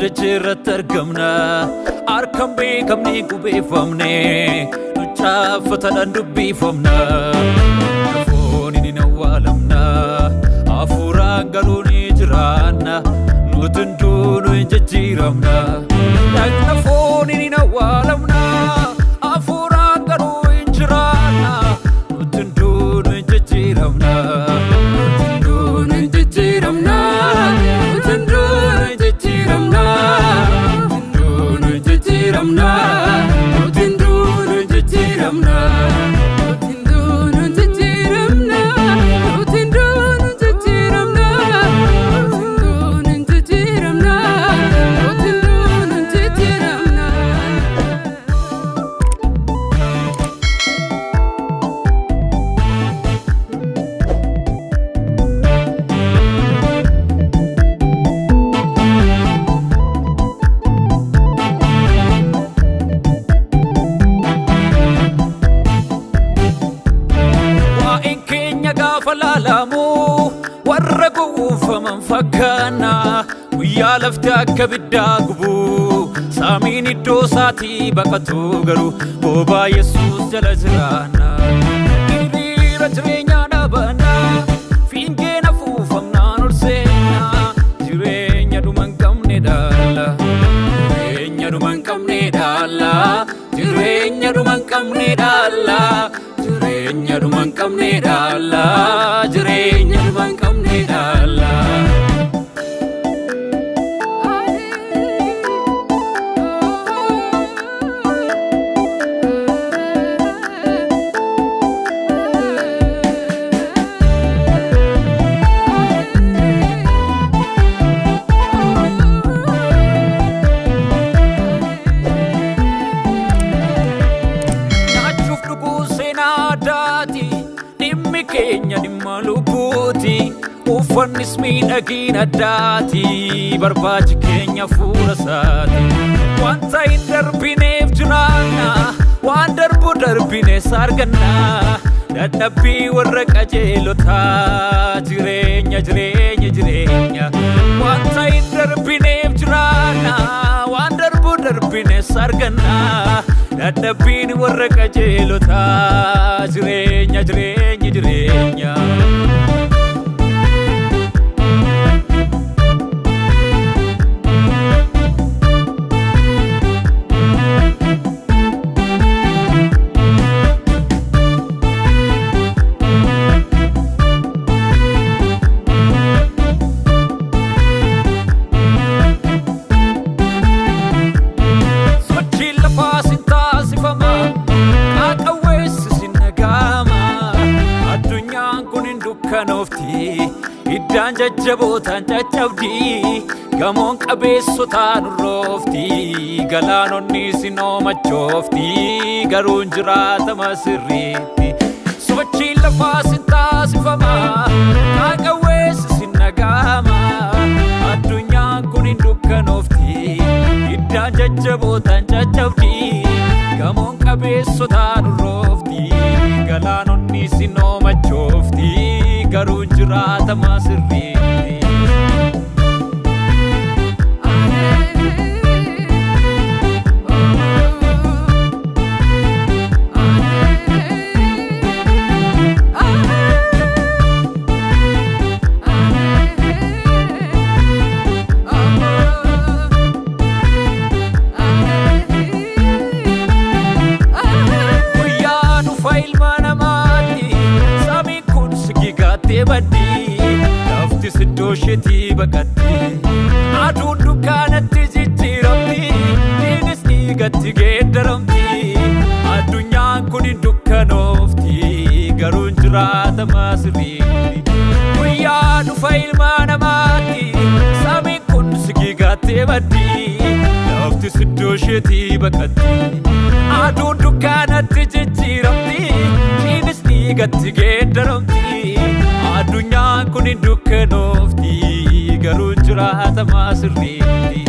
dachirratti argamna harkan beekamne qubeeffamne nu chaafatadhaan dubbifamna foon inni awwaalamna hafuuraan garuu ni jiraanna nuti hunduu hin jijjiiramna dhagna foon inni awwaalamna hafuuraan garuu hin jiraanna nuti hunduu hin jijjiiramna falalamu warra guufaman fakkaanna guyyaa lafti akka biddaa gubu saamiin iddoo isaatii baqatu garuu goobaa Yesuus jala jiraanna hiriira jireenyaa dhaabana fiingeen afuufamnaan ol seenna jireenya dhuma hin qabne dhaala jireenya dhuma hin qabne dhaala jireenya dhuma hin qabne dhaala jireenya dhuma hin qabne dhaala jireenya dhuma hin qabne dhaala keenya dhimma lubbuuti uffannis miidhagina addaati barbaachi keenya fuula isaati wanta hin darbineef jiraanna waan darbu darbinees arganna dadhabbii warra qajeelotaa jireenya jireenya jireenya wanta hin darbineef jiraanna waan darbu darbinees arganna dadhabbiin warra qajeelotaa jireenya jireenya jireenya iddaan jajjabootaan caccabdi gamoon qabeessotaan urroofti galaanonni sinoomachoofti garuun jiraatama sirriitti sochiin lafaa sin taasifama qaaqawweessi sin dhaga'ama addunyaan kun hin dukkanoofti iddaan jajjabootaan caccabdi gamoon qabeessotaan urroofti galaanonni sinoomachoofti garuun jiraatama sirriitti guyyaa dhufa ilma namaatti samiin kun sigigattee baddi lafti siddoo isheetii baqatti aduun dukkaanatti jijjiiramti dhiigis dhiigatti geeddaramti addunyaan kun hin dukkanoofti garuun jiraatama sirriitti guyyaa dhufa ilma namaatti samiin kun sigigattee baddi lafti siddoo isheetii baqatti aduun dukkaanatti jijjiiramti dhiigis dhiigatti geeddaramti addunyaan kun hin dukkanoofti garuun jiraatama sirriitti